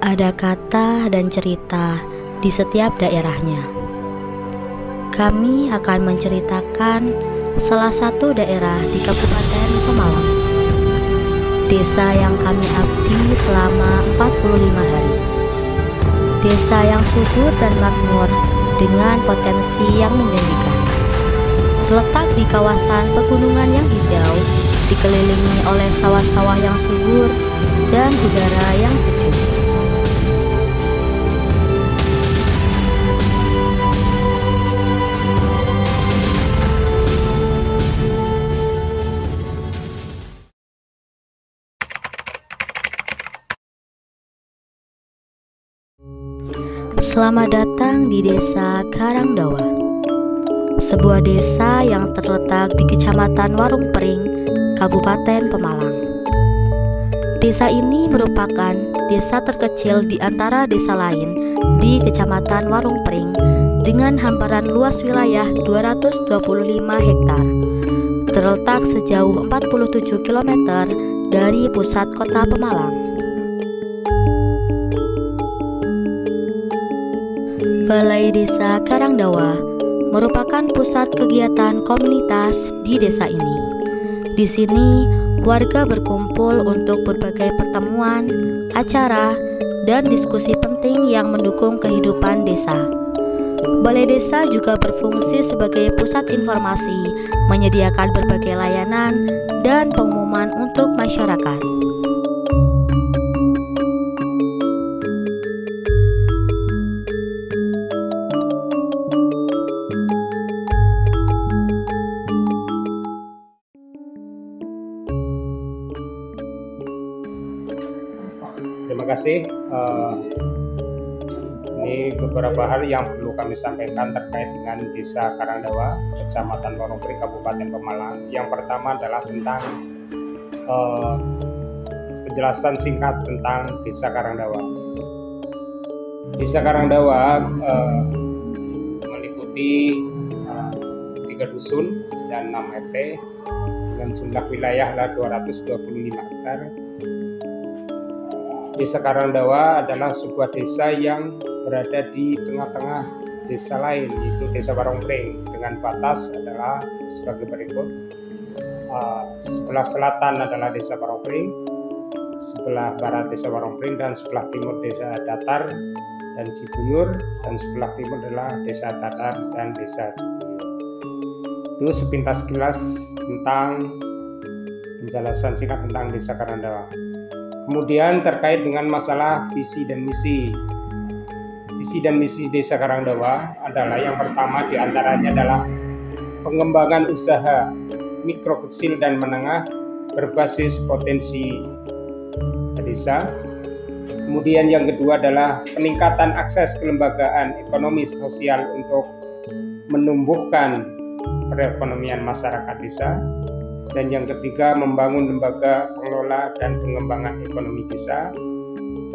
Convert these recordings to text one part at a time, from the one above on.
Ada kata dan cerita di setiap daerahnya. Kami akan menceritakan salah satu daerah di Kabupaten Pemalang. Desa yang kami abdi selama 45 hari. Desa yang subur dan makmur dengan potensi yang menjanjikan. Terletak di kawasan pegunungan yang hijau, dikelilingi oleh sawah-sawah yang subur dan udara yang sejuk. Selamat datang di Desa Karangdawa, sebuah desa yang terletak di Kecamatan Warung Pring, Kabupaten Pemalang. Desa ini merupakan desa terkecil di antara desa lain di Kecamatan Warung Pring dengan hamparan luas wilayah 225 hektar. Terletak sejauh 47 km dari pusat kota Pemalang. Balai Desa Karangdawa merupakan pusat kegiatan komunitas di desa ini. Di sini, warga berkumpul untuk berbagai pertemuan, acara, dan diskusi penting yang mendukung kehidupan desa. Balai Desa juga berfungsi sebagai pusat informasi, menyediakan berbagai layanan dan pengumuman untuk masyarakat. Terima kasih. Ini beberapa hal yang perlu kami sampaikan terkait dengan Desa Karangdawa, Kecamatan Warung Pring, Kabupaten Pemalang. Yang pertama adalah tentang penjelasan singkat tentang Desa Karangdawa. Desa Karangdawa meliputi 3 dusun dan 6 RT dengan jumlah wilayah 225 hektar. Desa Karangdawa adalah sebuah desa yang berada di tengah-tengah desa lain, yaitu Desa Warung Pring, dengan batas adalah sebagai berikut. Sebelah selatan adalah Desa Warung Pring, sebelah barat Desa Warung Pring, dan sebelah timur Desa Datar dan Cibuyur, dan sebelah timur adalah Desa Datar dan Desa Cibuyur. Itu sepintas kilas tentang penjelasan singkat tentang Desa Karangdawa. Kemudian terkait dengan masalah visi dan misi. Visi dan misi Desa Karangdawa adalah yang pertama diantaranya adalah pengembangan usaha mikro, kecil, dan menengah berbasis potensi desa. Kemudian yang kedua adalah peningkatan akses kelembagaan ekonomi sosial untuk menumbuhkan perekonomian masyarakat desa. Dan yang ketiga, membangun lembaga pengelola dan pengembangan ekonomi desa.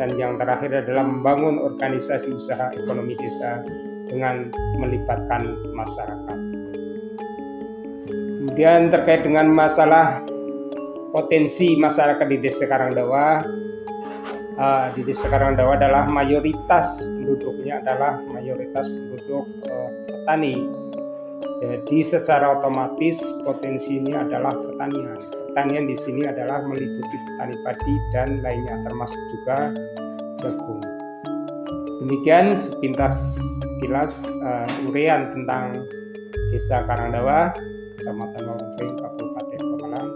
Dan yang terakhir adalah membangun organisasi usaha ekonomi desa dengan melibatkan masyarakat. Kemudian terkait dengan masalah potensi masyarakat di Desa Karangdawa. Di Desa Karangdawa adalah mayoritas penduduknya adalah penduduk petani. Jadi secara otomatis potensi ini adalah pertanian. Pertanian di sini adalah meliputi petani padi dan lainnya, termasuk juga jagung. Demikian sepintas kilas uraian tentang Desa Karangdawa, Kecamatan Warung Pring, Kabupaten Pemalang.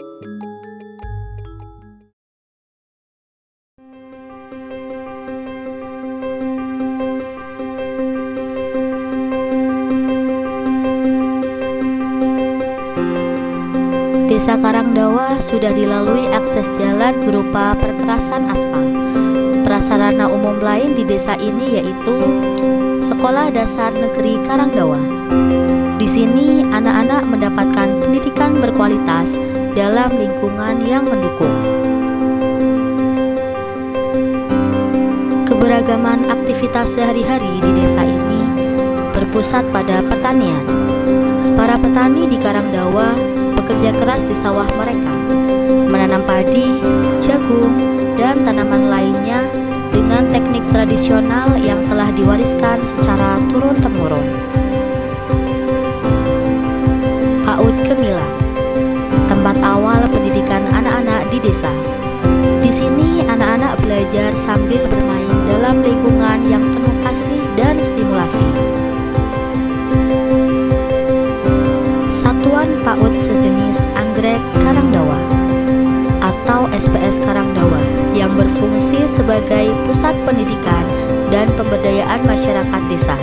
Desa Karangdawa sudah dilalui akses jalan berupa perkerasan aspal. Prasarana umum lain di desa ini yaitu Sekolah Dasar Negeri Karangdawa. Di sini anak-anak mendapatkan pendidikan berkualitas dalam lingkungan yang mendukung. Keberagaman aktivitas sehari-hari di desa ini berpusat pada pertanian. Para petani di Karangdawa bekerja keras di sawah mereka, menanam padi, jagung, dan tanaman lainnya dengan teknik sambil bermain dalam lingkungan yang penuh kasih dan stimulasi. Satuan PAUD sejenis Anggrek Karangdawa atau SPS Karangdawa yang berfungsi sebagai pusat pendidikan dan pemberdayaan masyarakat desa.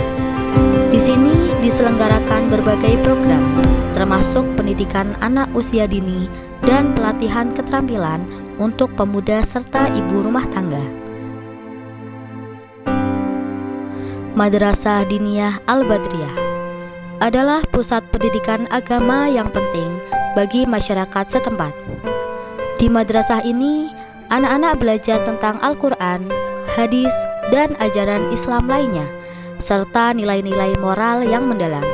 Di sini diselenggarakan berbagai program, termasuk pendidikan anak usia dini dan pelatihan keterampilan untuk pemuda serta ibu rumah tangga. Madrasah Diniyah Al-Badriyah adalah pusat pendidikan agama yang penting bagi masyarakat setempat. Di madrasah ini, anak-anak belajar tentang Al-Quran, hadis, dan ajaran Islam lainnya, serta nilai-nilai moral yang mendalam.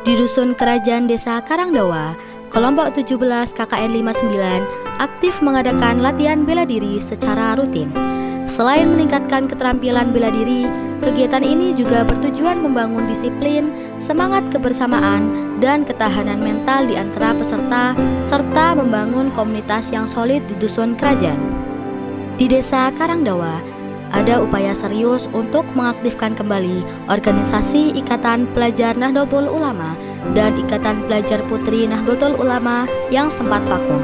Di Dusun Kerajaan Desa Karangdawa, kelompok 17 KKN 59 aktif mengadakan latihan bela diri secara rutin. Selain meningkatkan keterampilan bela diri, kegiatan ini juga bertujuan membangun disiplin, semangat kebersamaan, dan ketahanan mental di antara peserta, serta membangun komunitas yang solid di Dusun Kerajaan. Di Desa Karangdawa, ada upaya serius untuk mengaktifkan kembali organisasi Ikatan Pelajar Nahdlatul Ulama dan Ikatan Pelajar Putri Nahdlatul Ulama yang sempat vakum.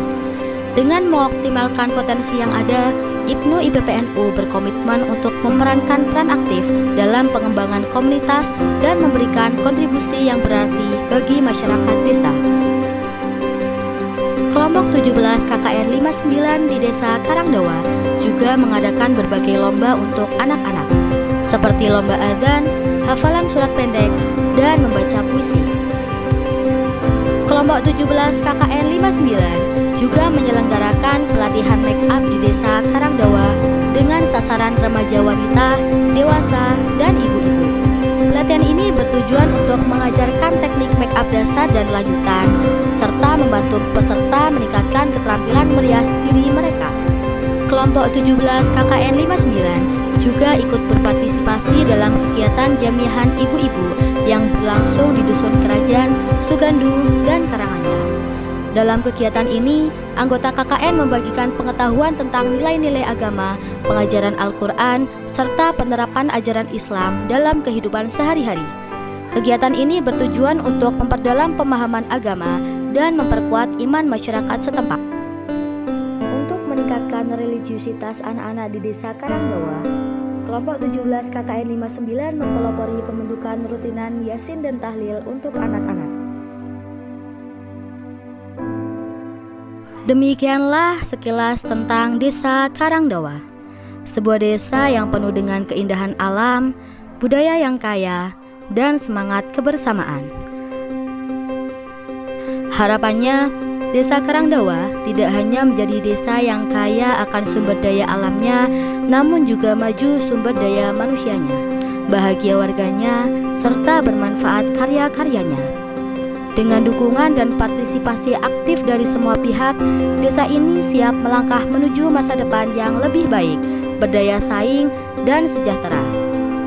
Dengan mengoptimalkan potensi yang ada, IPNU IPPNU berkomitmen untuk memerankan peran aktif dalam pengembangan komunitas dan memberikan kontribusi yang berarti bagi masyarakat desa. Kelompok 17 KKN 59 di Desa Karangdawa juga mengadakan berbagai lomba untuk anak-anak, seperti lomba azan, hafalan surat pendek, dan membaca puisi. Kelompok 17 KKN 59 juga menyelenggarakan pelatihan make up di Desa Karangdawa dengan sasaran remaja wanita, dewasa, dan ibu-ibu. Pelatihan ini bertujuan untuk mengajarkan teknik make up dasar dan lanjutan, serta membantu peserta meningkatkan keterampilan merias diri mereka. Kelompok 17 KKN 59 juga ikut berpartisipasi dalam kegiatan jamiahan ibu-ibu yang berlangsung di Dusun Kerajaan, Sugandu, dan Karanganyar. Dalam kegiatan ini, anggota KKN membagikan pengetahuan tentang nilai-nilai agama, pengajaran Al-Quran, serta penerapan ajaran Islam dalam kehidupan sehari-hari. Kegiatan ini bertujuan untuk memperdalam pemahaman agama dan memperkuat iman masyarakat setempat. Untuk meningkatkan religiusitas anak-anak di Desa Karangdawa, kelompok 17 KKN 59 mempelopori pembentukan rutinan Yasin dan Tahlil untuk anak-anak. Demikianlah sekilas tentang Desa Karangdawa, sebuah desa yang penuh dengan keindahan alam, budaya yang kaya, dan semangat kebersamaan. Harapannya, Desa Karangdawa tidak hanya menjadi desa yang kaya akan sumber daya alamnya, namun juga maju sumber daya manusianya, bahagia warganya, serta bermanfaat karya-karyanya. Dengan dukungan dan partisipasi aktif dari semua pihak, desa ini siap melangkah menuju masa depan yang lebih baik, berdaya saing, dan sejahtera.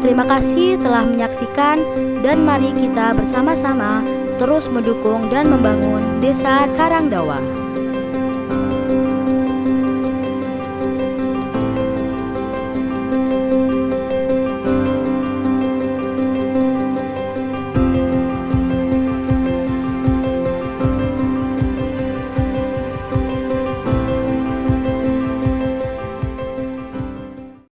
Terima kasih telah menyaksikan, dan mari kita bersama-sama terus mendukung dan membangun Desa Karangdawa.